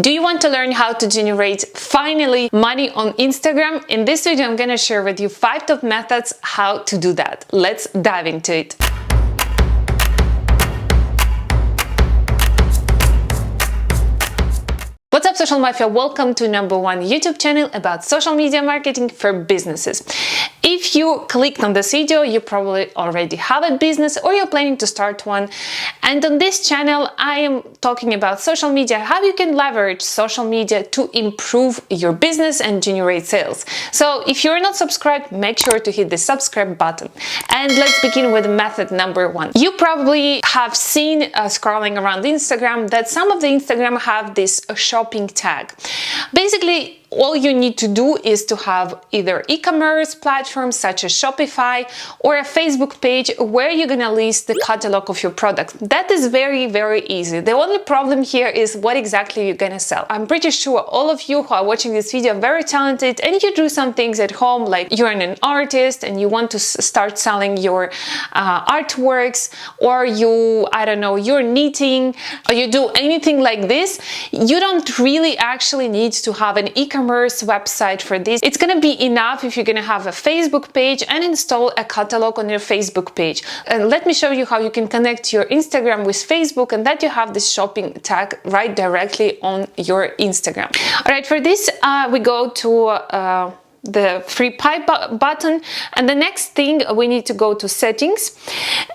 Do you want to learn how to generate finally money on Instagram? In this video, I'm gonna share with you 5 top methods how to do that. Let's dive into it. What's up, social mafia? Welcome to #1 YouTube channel about social media marketing for businesses. If you clicked on this video, you probably already have a business or you're planning to start one. And on this channel, I am talking about social media, how you can leverage social media to improve your business and generate sales. So if you're not subscribed, make sure to hit the subscribe button. And let's begin with method #1. You probably have seen scrolling around Instagram that some of the Instagram have this shopping tag. Basically, all you need to do is to have either e-commerce platforms such as Shopify or a Facebook page where you're gonna list the catalog of your product. That is very, very easy. The only problem here is what exactly you're gonna sell. I'm pretty sure all of you who are watching this video are very talented and you do some things at home, like you're an artist and you want to start selling your artworks, or you're knitting, or you do anything like this. You don't really actually need to have an e-commerce website for this. It's gonna be enough if you're gonna have a Facebook page and install a catalog on your Facebook page. And let me show you how you can connect your Instagram with Facebook and that you have this shopping tag right directly on your Instagram. All right, for this, we go to the free pipe button, and the next thing we need to go to settings,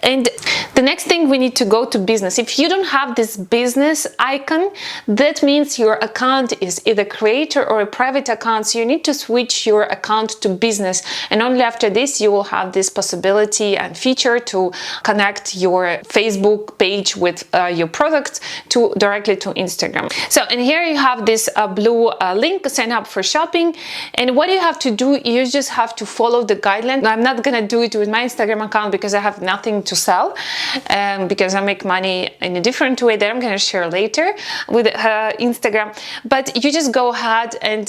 and the next thing we need to go to business. If you don't have this business icon, that means your account is either creator or a private account, so you need to switch your account to business, and only after this you will have this possibility and feature to connect your Facebook page with your products directly to Instagram. So, and here you have this blue link, sign up for shopping, and what you have to do, you just have to follow the guidelines. I'm not gonna do it with my Instagram account because I have nothing to sell, because I make money in a different way that I'm gonna share later with Instagram. But you just go ahead and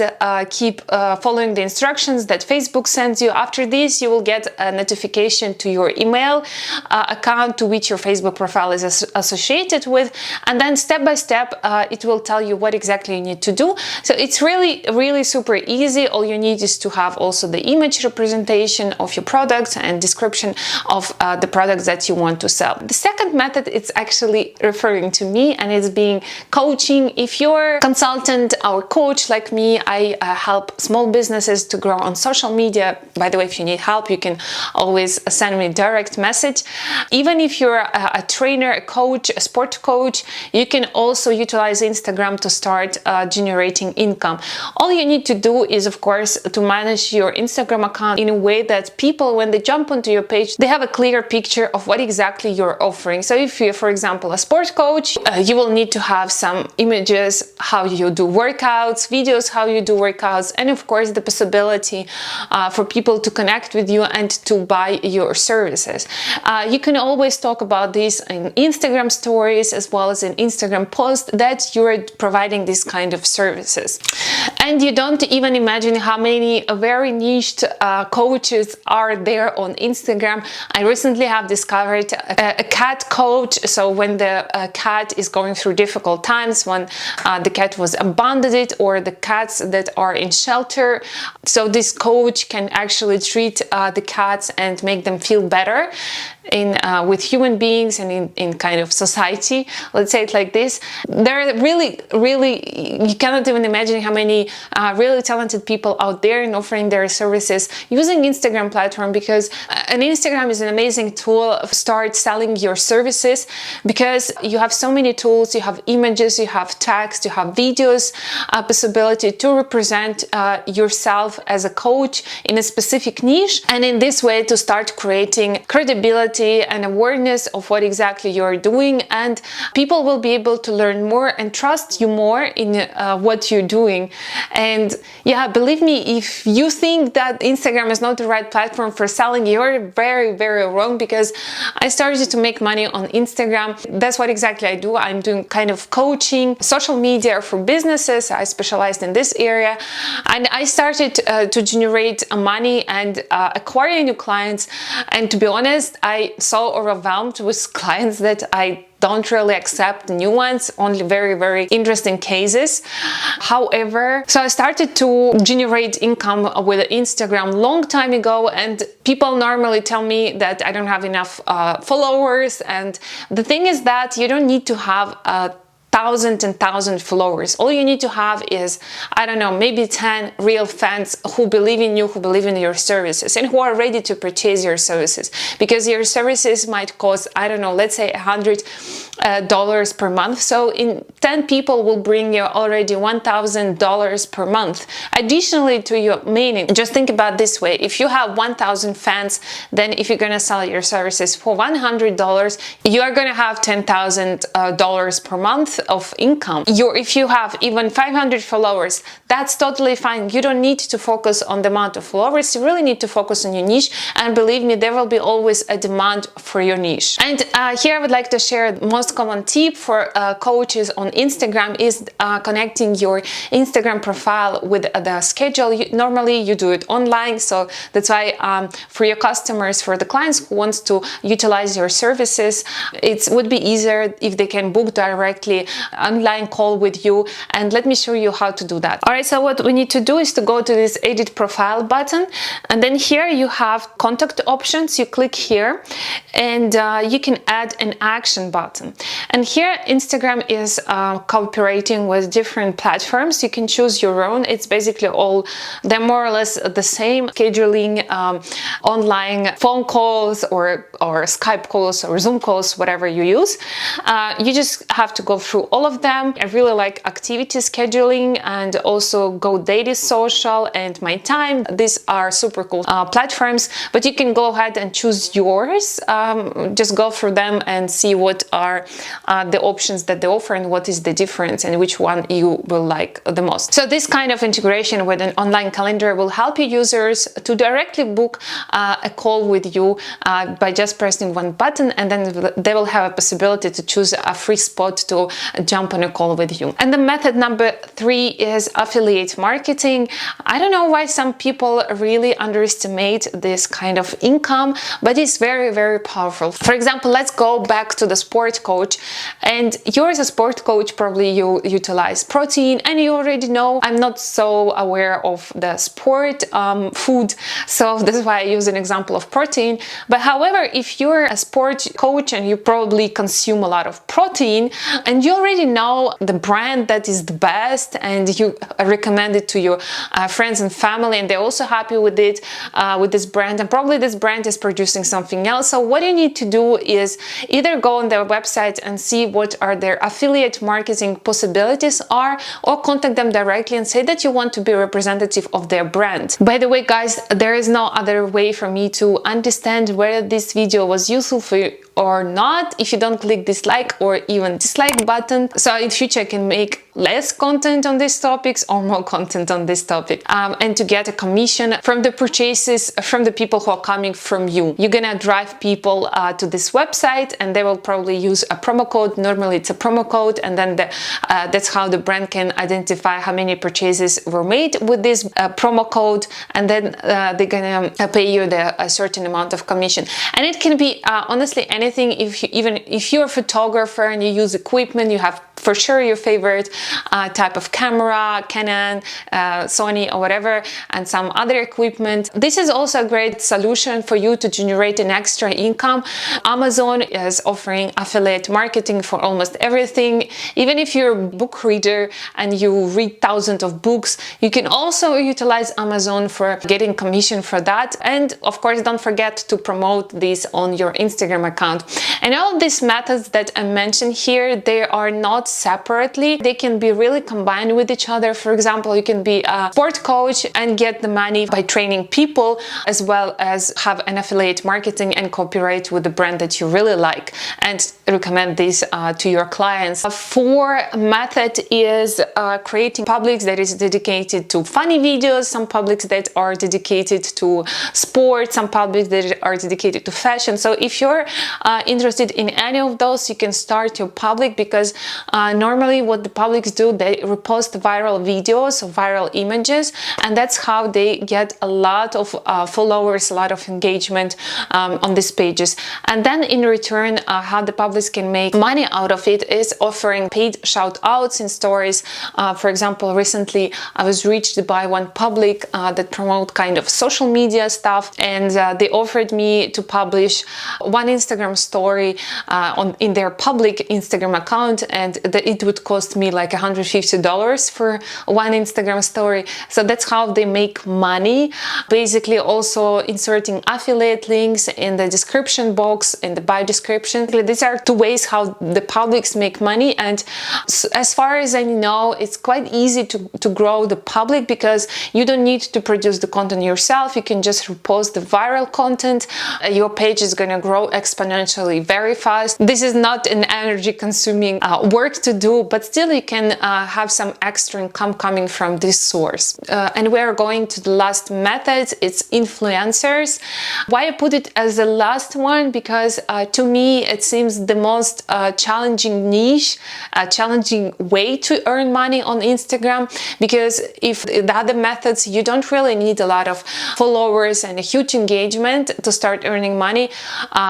keep following the instructions that Facebook sends you. After this, you will get a notification to your email account to which your Facebook profile is associated with, and then step by step it will tell you what exactly you need to do. So it's really super easy. All you need is to have also the image representation of your products and description of the products that you want to sell. The second method, it's actually referring to me, and it's being coaching. If you're a consultant or coach like me, I help small businesses to grow on social media. By the way, if you need help, you can always send me a direct message. Even if you're a trainer, a coach, a sport coach, you can also utilize Instagram to start generating income. All you need to do is, of course, to manage your Instagram account in a way that people, when they jump onto your page, they have a clear picture of what exactly you're offering. So if you're, for example, a sport coach, you will need to have some images, how you do workouts, videos, how you do workouts, and of course the possibility for people to connect with you and to buy your services. You can always talk about this in Instagram stories as well as in Instagram posts that you're providing this kind of services. And you don't even imagine how many very niched coaches are there on Instagram. I recently have discovered a cat coach. So when the cat is going through difficult times, when the cat was abandoned, or the cats that are in shelter, so this coach can actually treat the cats and make them feel better with human beings and in kind of society, let's say it like this. There are really, you cannot even imagine how many really talented people out there in offering their services using Instagram platform, because an Instagram is an amazing tool to start selling your services, because you have so many tools, you have images, you have text, you have videos, possibility to represent yourself as a coach in a specific niche, and in this way to start creating credibility and awareness of what exactly you're doing, and people will be able to learn more and trust you more in what you're doing. And yeah, believe me, if you think that Instagram is not the right platform for selling, you're very wrong, because I started to make money on Instagram. That's what exactly I do. I'm doing kind of coaching, social media for businesses. I specialized in this area, and I started to generate money and acquire new clients. And to be honest, I so overwhelmed with clients that I don't really accept new ones, only very, very interesting cases. However, so I started to generate income with Instagram long time ago, and people normally tell me that I don't have enough followers. And the thing is that you don't need to have a thousand followers. All you need to have is, I don't know, maybe 10 real fans who believe in you, who believe in your services, and who are ready to purchase your services, because your services might cost, I don't know, let's say $100 per month. So in 10 people will bring you already $1,000 per month additionally to your mailing. Just think about this way: if you have 1,000 fans, then if you're going to sell your services for $100, you are going to have $10,000 per month of income. If you have even 500 followers, that's totally fine. You don't need to focus on the amount of followers. You really need to focus on your niche, and believe me, there will be always a demand for your niche. And here I would like to share the most common tip for coaches on Instagram is connecting your Instagram profile with the schedule. Normally you do it online, so that's why for your customers, for the clients who wants to utilize your services, it would be easier if they can book directly online call with you. And let me show you how to do that. All right, so what we need to do is to go to this edit profile button, and then here you have contact options. You click here, and you can add an action button. And here Instagram is cooperating with different platforms. You can choose your own. It's basically all, they're more or less the same: scheduling online phone calls or Skype calls or Zoom calls, whatever you use. You just have to go through all of them. I really like activity scheduling and also GoDaddy Social and My Time. These are super cool platforms, but you can go ahead and choose yours. Just go through them and see what are the options that they offer and what is the difference and which one you will like the most. So this kind of integration with an online calendar will help your users to directly book a call with you by just pressing one button, and then they will have a possibility to choose a free spot to jump on a call with you. And the method number 3 is affiliate marketing. I don't know why some people really underestimate this kind of income, but it's very, very powerful. For example, let's go back to the sport coach, and you're as a sport coach, probably you utilize protein, and you already know I'm not so aware of the sport food, so this is why I use an example of protein. But however, if you're a sport coach and you probably consume a lot of protein, and you already know the brand that is the best, and you recommend it to your friends and family, and they're also happy with it, with this brand, and probably this brand is producing something else. So what you need to do is either go on their website and see what are their affiliate marketing possibilities are, or contact them directly and say that you want to be representative of their brand. By the way, guys, there is no other way for me to understand whether this video was useful for you or not if you don't click dislike or even dislike button. So in future I can make less content on these topics or more content on this topic, and to get a commission from the purchases from the people who are coming from you. You're gonna drive people to this website, and they will probably use a promo code. Normally it's a promo code, and then that's how the brand can identify how many purchases were made with this promo code, and then they're gonna pay you a certain amount of commission. And it can be honestly anything. Even if you're a photographer and you use equipment, you have for sure your favorite type of camera, Canon, Sony or whatever, and some other equipment. This is also a great solution for you to generate an extra income. Amazon is offering affiliate marketing for almost everything. Even if you're a book reader and you read thousands of books, you can also utilize Amazon for getting commission for that. And of course, don't forget to promote this on your Instagram account. And all of these methods that I mentioned here, they are not separately. They can be really combined with each other. For example, you can be a sport coach and get the money by training people, as well as have an affiliate marketing and cooperate with the brand that you really like and recommend this to your clients. A fourth method is creating publics that is dedicated to funny videos, some publics that are dedicated to sport, some publics that are dedicated to fashion. So if you're interested in any of those, you can start your public, because normally what the publics do, they repost viral videos, viral images, and that's how they get a lot of followers, a lot of engagement on these pages. And then in return, how the publics can make money out of it is offering paid shout outs in stories. For example, recently I was reached by one public that promote kind of social media stuff, and they offered me to publish one Instagram story in their public Instagram account, and it would cost me like $150 for one Instagram story. So that's how they make money. Basically also inserting affiliate links in the description box, in the bio description. These are two ways how the publics make money, and as far as I know, it's quite easy to grow the public because you don't need to produce the content yourself. You can just repost the viral content. Your page is gonna grow exponentially very fast. This is not an energy consuming work to do, but still you can have some extra income coming from this source. And we're going to the last method. It's influencers. Why I put it as the last one? Because to me it seems the most challenging niche, challenging way to earn money on Instagram, because if the other methods you don't really need a lot of followers and a huge engagement to start earning money,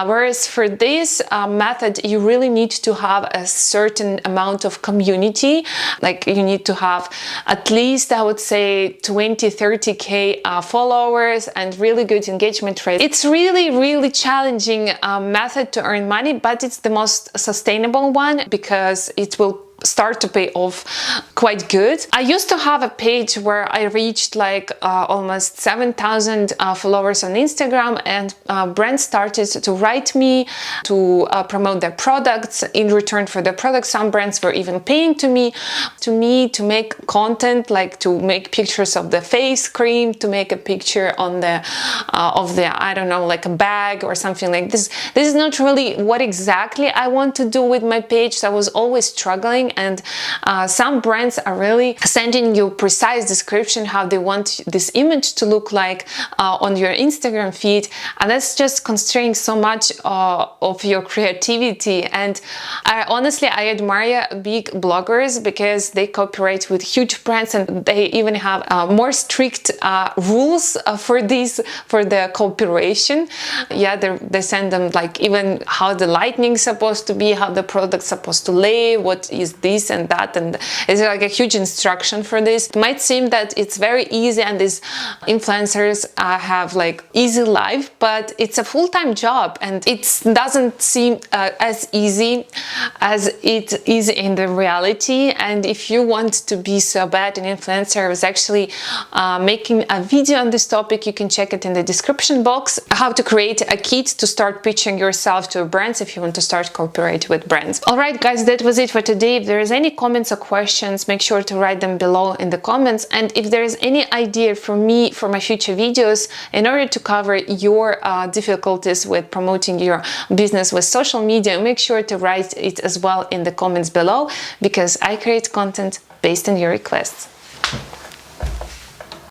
whereas for this method you really need to have a certain amount of community. Like you need to have at least, I would say, 20-30k followers and really good engagement rate. It's really challenging method to earn money, but it's the most sustainable one because it will start to pay off quite good. I used to have a page where I reached like almost 7,000 followers on Instagram, and brands started to write me to promote their products. In return for their products, some brands were even paying to me to make content, like to make pictures of the face cream, to make a picture on the I don't know, like a bag or something like this. This is not really what exactly I want to do with my page, so I was always struggling. And some brands are really sending you precise description how they want this image to look like on your Instagram feed, and that's just constraining so much of your creativity. And honestly, I admire big bloggers because they cooperate with huge brands, and they even have more strict rules for the cooperation. Yeah, they send them like even how the lighting is supposed to be, how the product's supposed to lay, what is this and that, and it's like a huge instruction for this. It might seem that it's very easy and these influencers have like easy life, but it's a full-time job, and it doesn't seem as easy as it is in the reality. And if you want to be so bad an influencer, I was actually making a video on this topic. You can check it in the description box, how to create a kit to start pitching yourself to brands if you want to start cooperate with brands. All right guys, that was it for today. If there is any comments or questions, make sure to write them below in the comments. And if there is any idea for me for my future videos in order to cover your difficulties with promoting your business with social media, make sure to write it as well in the comments below, because I create content based on your requests.